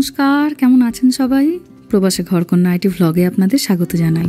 নমস্কার, কেমন আছেন সবাই? প্রবাসে ঘরকন্যা আইটি ভ্লগে আপনাদের স্বাগত জানাই।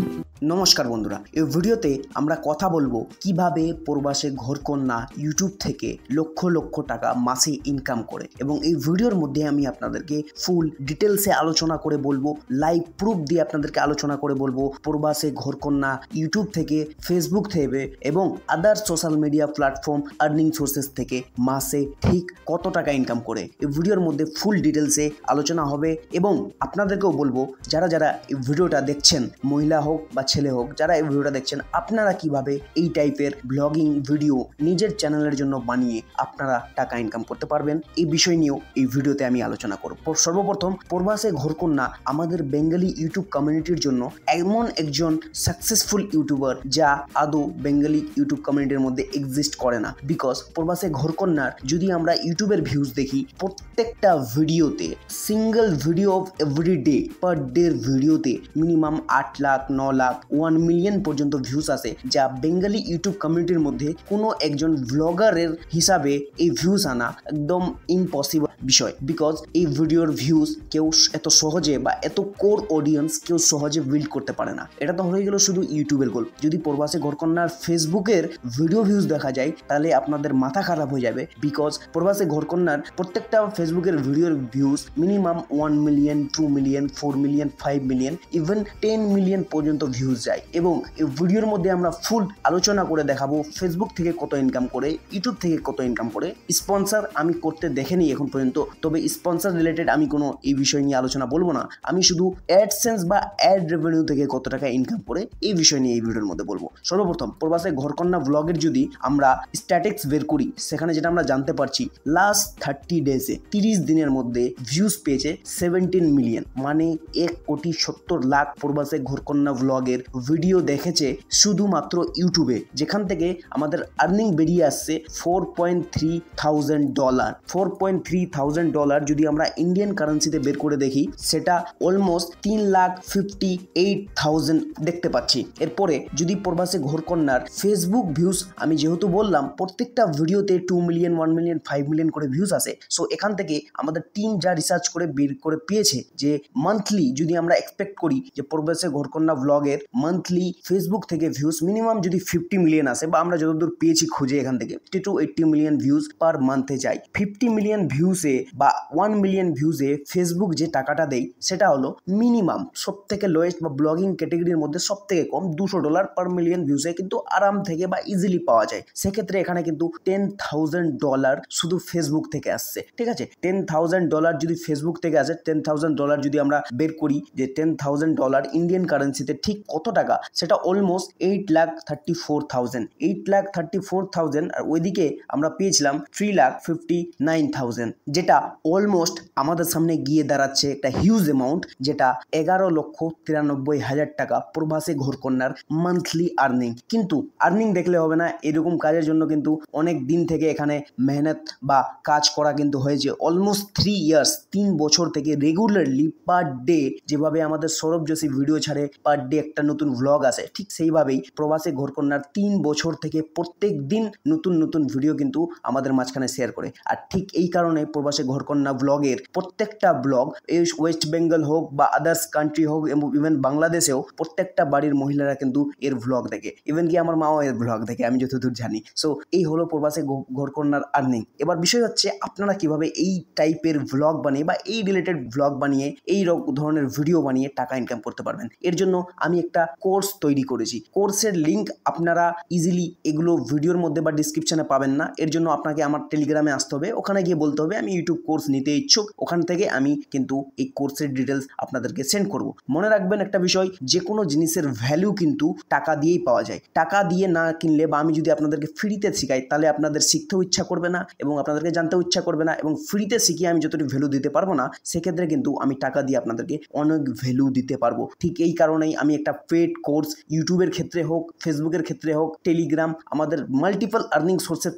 নমস্কার বন্ধুরা, এই ভিডিওতে আমরা কথা বলবো কিভাবে প্রবাসে ঘরকন্যা ইউটিউব থেকে লক্ষ লক্ষ টাকা মাসে ইনকাম করে, এবং এই ভিডিওর মধ্যে আমি আপনাদেরকে ফুল ডিটেলসে আলোচনা করে বলবো, লাইভ প্রুফ দিয়ে আপনাদেরকে আলোচনা করে বলবো প্রবাসে ঘরকন্যা ইউটিউব থেকে, ফেসবুক থেকে এবং আদার social media platform earning sources থেকে মাসে ঠিক কত টাকা ইনকাম করে। এই ভিডিওর মধ্যে ফুল ডিটেলসে আলোচনা হবে এবং আপনাদেরকেও বলবো যারা যারা এই ভিডিওটা দেখছেন, মহিলা হোক বা ছেলে হোক, যারা এই ভিডিওটা দেখছেন, আপনারা কিভাবে এই টাইপের ব্লগিং ভিডিও নিজের চ্যানেলের জন্য বানিয়ে আপনারা টাকা ইনকাম করতে পারবেন, এই বিষয় নিয়েও এই ভিডিওতে আমি আলোচনা করব। সর্বপ্রথম, প্রবাসে ঘরকন্যা আমাদের বেঙ্গলি ইউটিউব কমিউনিটির জন্য এমন একজন সাকসেসফুল ইউটিউবার যা আদৌ বেঙ্গলি ইউটিউব কমিউনিটির মধ্যে এক্সিস্ট করে না। বিকজ প্রবাসে ঘরকন্যার যদি আমরা ইউটিউবের ভিউজ দেখি, প্রত্যেকটা ভিডিওতে, single video of every day, per ডের ভিডিওতে মিনিমাম 8 লাখ, 9 লাখ, 1 মিলিয়ন পর্যন্ত ভিউজ আসে, যা বেঙ্গলি ইউটিউব কমিউনিটির মধ্যে কোনো একজন ব্লগারের হিসাবে এই ভিউজ আনা একদম ইম্পসিবল বিষয়। বিকজ এই ভিডিওর ভিউজ কেউ এত সহজে বা এত কোর অডিয়েন্স কেউ সহজে বিল্ড করতে পারে না। এটা তো হয়ে গেল শুধু ইউটিউবের গোল। যদি প্রবাসে ঘরকন্যার ফেসবুকের ভিডিও ভিউজ দেখা যায় তাহলে আপনাদের মাথা খারাপ হয়ে যাবে। বিকজ প্রবাসে ঘরকন্যার প্রত্যেকটা ফেসবুকের ভিডিওর views minimum 1 million, 2 million, 4 million, 5 million, even 10 million পর্যন্ত ভিউজ যায়। এবং এই ভিডিওর মধ্যে আমরা ফুল আলোচনা করে দেখাবো ফেসবুক থেকে কত ইনকাম করে, ইউটিউব থেকে কত ইনকাম করে। স্পন্সর আমি করতে দেখেনি এখন পর্যন্ত, তবে স্পন্সর রিলেটেড আমি কোনো এই বিষয় নিয়ে আলোচনা বলবো না। আমি শুধু অ্যাডসেন্স বা অ্যাড রেভিনিউ থেকে কত টাকা ইনকাম করে এই বিষয় নিয়ে এই ভিডিওর মধ্যে বলবো। সর্বপ্রথম, প্রবাসে ঘরকন্যা ব্লগের যদি আমরা স্ট্যাটিক্স বের করি, সেখানে যেটা আমরা জানতে পারছি, লাস্ট 30 ডেজে 30 দিনের মধ্যে ভিউজ পেয়েছে 17 মিলিয়ন, মানে 1,70,00,000 প্রবাসে ঘরকন্যা ব্লগের ভিডিও দেখেছে শুধুমাত্র ইউটিউবে, যেখান থেকে আমাদের আর্নিং বেরিয়ে আসছে $4,300। $4,300 যদি আমরা ইন্ডিয়ান কারেন্সিতে বের করে দেখি, সেটা অলমোস্ট 3,58,000 দেখতে পাচ্ছি। এরপরে যদি প্রবাসে ঘরকন্যার ফেসবুক ভিউজ, আমি যেহেতু বললাম প্রত্যেকটা ভিডিওতে 2 মিলিয়ন, 1 মিলিয়ন, 5 মিলিয়ন করে ভিউজ আসে, সো এখান থেকে আমাদের টিম যা রিসার্চ করে বের করে পেয়েছে যে মান্থলি যদি আমরা এক্সপেক্ট করি যে প্রবাসে ঘরকন্যা ব্লগের মান্থলি ফেসবুক থেকে ভিউজ মিনিমাম যদি 50 মিলিয়ন আসে, বা আমরা যতদূর পেয়েছি খুঁজে এখান থেকে 50 to 80 মিলিয়ন ভিউজ পার মান্থে যায়। 50 মিলিয়ন ভিউজে বা 1 মিলিয়ন ভিউজে ফেসবুক যে টাকাটা দেয় সেটা হলো মিনিমাম সব থেকে লোয়েস্ট বা ব্লগিং ক্যাটেগরির মধ্যে সব থেকে কম $200 পার মিলিয়ন ভিউজে কিন্তু আরাম থেকে বা ইজিলি পাওয়া যায়। সেক্ষেত্রে এখানে কিন্তু $10,000 শুধু ফেসবুক থেকে আসছে। ঠিক আছে, $10,000 যদি ফেসবুক থেকে আসে, $10,000 যদি আমরা বের করি যে $10,000 ইন্ডিয়ান কারেন্সিতে ঠিক কত টাকা, সেটা অলমোস্ট 8,34,000। 8,34,000 আর ওইদিকে আমরা পেয়েছিলাম 3,59,000, যেটা অলমোস্ট আমাদের সামনে গিয়ে দাঁড়াচ্ছে একটা হিউজ অ্যামাউন্ট, যেটা 11,93,000 টাকা প্রবাসে ঘরকন্যার মান্থলি আর্নিং। কিন্তু আর্নিং দেখলে হবে না, এরকম কাজের জন্য কিন্তু অনেক দিন থেকে এখানে মেহনত বা কাজ করা কিন্তু হয়েছে। অলমোস্ট 3 ইয়ার্স, 3 বছর থেকে রেগুলারলি পার ডে যেভাবে আমাদের সৌরভ যোশী ভিডিও ছাড়ে, পার ডে একটা নতুন ভ্লগ আসে, ঠিক সেইভাবেই প্রবাসে ঘরকন্যার 3 বছর থেকে প্রত্যেক দিন নতুন নতুন ভিডিও কিন্তু আমাদের মাঝখানে শেয়ার করে। আর ঠিক এই কারণে প্রবাসে ঘরকন্যা ব্লগের প্রত্যেকটা ব্লগ, এই ওয়েস্ট বেঙ্গল হোক বা আদার্স কান্ট্রি হোক, এবং ইভেন বাংলাদেশেও প্রত্যেকটা বাড়ির মহিলারা কিন্তু এর ভ্লগ দেখে, ইভেন কি আমার মাও এর ভ্লগ দেখে, আমি যতদূর জানি। সো এই হলো প্রবাসে ঘরকন্যার আর্নিং। এবার বিষয় হচ্ছে আপনারা কিভাবে এই টাইপের ভ্লগ বানিয়ে বা এই রিলেটেড ভ্লগ বানিয়ে, এই ধরনের ভিডিও বানিয়ে টাকা ইনকাম করতে পারবেন। এর জন্য আমি একটা কোর্স তৈরি করেছি। কোর্সের লিঙ্ক আপনারা ইজিলি এগুলো ভিডিওর মধ্যে বা ডিসক্রিপশনে পাবেন না। এর জন্য আপনাকে আমার টেলিগ্রামে আসতে হবে, ওখানে গিয়ে বলতে হবে আমি ইউটিউব কোর্স নিতে ইচ্ছুক। ওখান থেকে আমি কিন্তু এই কোর্সের ডিটেলস আপনাদেরকে সেন্ড করব। মনে রাখবেন একটা বিষয়, যে কোনো জিনিসের ভ্যালু কিন্তু টাকা দিয়েই পাওয়া যায়। টাকা দিয়ে না কিনলে, বা আমি যদি আপনাদেরকে ফ্রিতে শেখাই, তাহলে আপনাদের শিখতেও ইচ্ছা করবে না এবং আপনাদেরকে জানতেও ইচ্ছা করবে না, এবং ফ্রিতে শিখিয়ে আমি যতটুকু ভ্যালু দিতে পারবো না, সেক্ষেত্রে কিন্তু আমি টাকা দিয়ে আপনাদেরকে অনেক ভ্যালু দিতে পারবো। ঠিক এই কারণেই আমি একটা পেড কোর্স, ইউটিউবের ক্ষেত্রে হোক, ফেসবুকের ক্ষেত্রে হোক, টেলিগ্রাম, আমাদের মাল্টিপল আর্নিং সোর্সের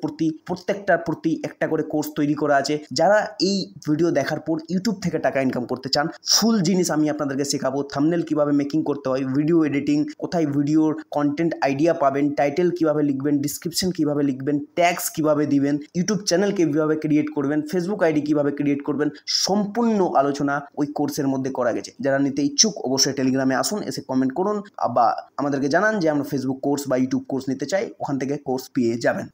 প্রত্যেকটার প্রতি একটা করে কোর্স তৈরি করা আছে। যারা এই ভিডিও দেখার পর ইউটিউব থেকে টাকা ইনকাম করতে চান, ফুল জিনিস আমি আপনাদেরকে শেখাবো। থাম্বনেল কিভাবে মেকিং করতে হয়, ভিডিও এডিটিং, কোথায় ভিডিওর কন্টেন্ট আইডিয়া পাবেন, টাইটেল কিভাবে লিখবেন, ডিসক্রিপশন কিভাবে লিখবেন, ট্যাগস কিভাবে দিবেন, ইউটিউব চ্যানেল কিভাবে ক্রিয়েট করবেন, ফেসবুক আইডি কিভাবে ক্রিয়েট করবেন, সম্পূর্ণ আলোচনা ওই কোর্সের মধ্যে করা গেছে। যারা নিতে ইচ্ছুক অবশ্যই টেলিগ্রামে আসুন, এসে কমেন্ট করুন বা আমাদেরকে জানান যে আমরা ফেসবুক কোর্স বা ইউটিউব কোর্স নিতে চাই, ওখান থেকে কোর্স পেয়ে যাবেন।